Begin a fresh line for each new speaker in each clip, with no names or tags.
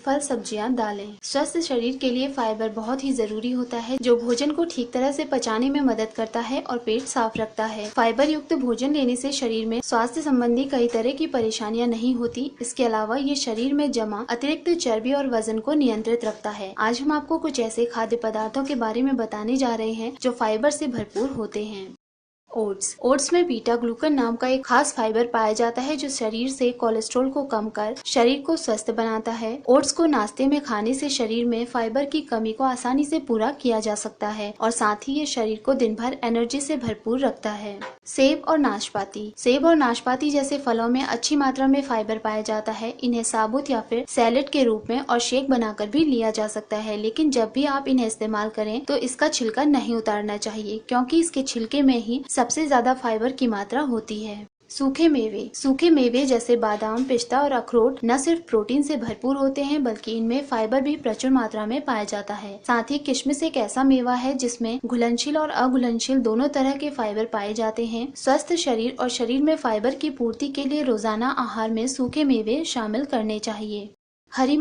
फल, सब्जियां, दालें। स्वस्थ शरीर के लिए फाइबर बहुत ही जरूरी होता है, जो भोजन को ठीक तरह से पचाने में मदद करता है और पेट साफ रखता है। फाइबर युक्त भोजन लेने से शरीर में स्वास्थ्य संबंधी कई तरह की परेशानियां नहीं होती। इसके अलावा ये शरीर में जमा अतिरिक्त चर्बी और वजन को नियंत्रित रखता है। आज हम आपको कुछ ऐसे खाद्य पदार्थों के बारे में बताने जा रहे हैं जो फाइबर से भरपूर होते हैं। ओट्स में बीटा ग्लूकन नाम का एक खास फाइबर पाया जाता है, जो शरीर से कोलेस्ट्रॉल को कम कर शरीर को स्वस्थ बनाता है। ओट्स को नाश्ते में खाने से शरीर में फाइबर की कमी को आसानी से पूरा किया जा सकता है और साथ ही ये शरीर को दिन भर एनर्जी से भरपूर रखता है। सेब और नाशपाती जैसे फलों में अच्छी मात्रा में फाइबर पाया जाता है। इन्हें साबुत या फिर सैलेड के रूप में और शेक बनाकर भी लिया जा सकता है, लेकिन जब भी आप इन्हें इस्तेमाल करें तो इसका छिलका नहीं उतारना चाहिए, क्योंकि इसके छिलके में ही सबसे ज्यादा फाइबर की मात्रा होती है। सूखे मेवे जैसे बादाम, पिस्ता और अखरोट न सिर्फ प्रोटीन से भरपूर होते हैं, बल्कि इनमें फाइबर भी प्रचुर मात्रा में पाया जाता है। साथ ही किशमिश एक ऐसा मेवा है जिसमें घुलनशील और अघुलनशील दोनों तरह के फाइबर पाए जाते हैं। स्वस्थ शरीर और शरीर में फाइबर की पूर्ति के लिए रोजाना आहार में सूखे मेवे शामिल करने चाहिए। हरी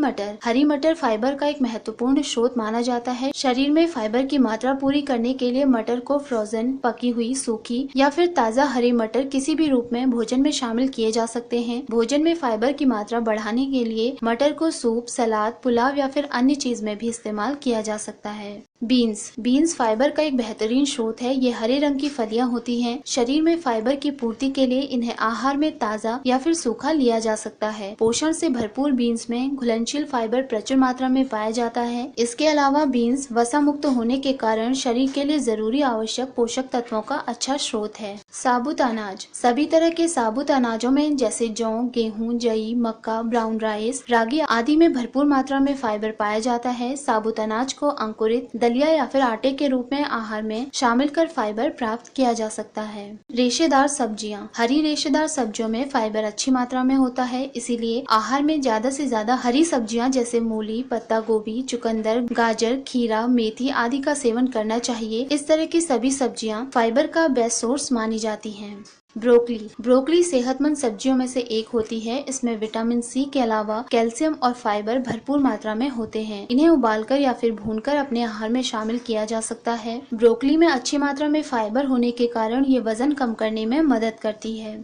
मटर फाइबर का एक महत्वपूर्ण स्रोत माना जाता है। शरीर में फाइबर की मात्रा पूरी करने के लिए मटर को फ्रोजन, पकी हुई, सूखी या फिर ताज़ा हरी मटर किसी भी रूप में भोजन में शामिल किए जा सकते हैं। भोजन में फाइबर की मात्रा बढ़ाने के लिए मटर को सूप, सलाद, पुलाव या फिर अन्य चीज में भी इस्तेमाल किया जा सकता है। बीन्स फाइबर का एक बेहतरीन स्रोत है। ये हरे रंग की फलियां होती हैं। शरीर में फाइबर की पूर्ति के लिए इन्हें आहार में ताज़ा या फिर सूखा लिया जा सकता है। पोषण से भरपूर बीन्स में घुलनशील फाइबर प्रचुर मात्रा में पाया जाता है। इसके अलावा बीन्स वसा मुक्त होने के कारण शरीर के लिए जरूरी आवश्यक पोषक तत्वों का अच्छा स्रोत है। साबुत अनाज सभी तरह के साबुत अनाजों में जैसे जौ, गेहूं, जई, मक्का, ब्राउन राइस, रागी आदि में भरपूर मात्रा में फाइबर पाया जाता है। साबुत अनाज को अंकुरित, दलिया या फिर आटे के रूप में आहार में शामिल कर फाइबर प्राप्त किया जा सकता है। रेशेदार सब्जियां हरी रेशेदार सब्जियों में फाइबर अच्छी मात्रा में होता है, इसीलिए आहार में ज्यादा से ज्यादा हरी सब्जियां जैसे मूली, पत्ता गोभी, चुकंदर, गाजर, खीरा, मेथी आदि का सेवन करना चाहिए। इस तरह की सभी सब्जियां फाइबर का बेस्ट सोर्स मानी जाती हैं। ब्रोकली सेहतमंद सब्जियों में से एक होती है। इसमें विटामिन सी के अलावा कैल्शियम और फाइबर भरपूर मात्रा में होते हैं। इन्हें उबालकर या फिर भूनकर अपने आहार में शामिल किया जा सकता है। ब्रोकली में अच्छी मात्रा में फाइबर होने के कारण ये वजन कम करने में मदद करती है।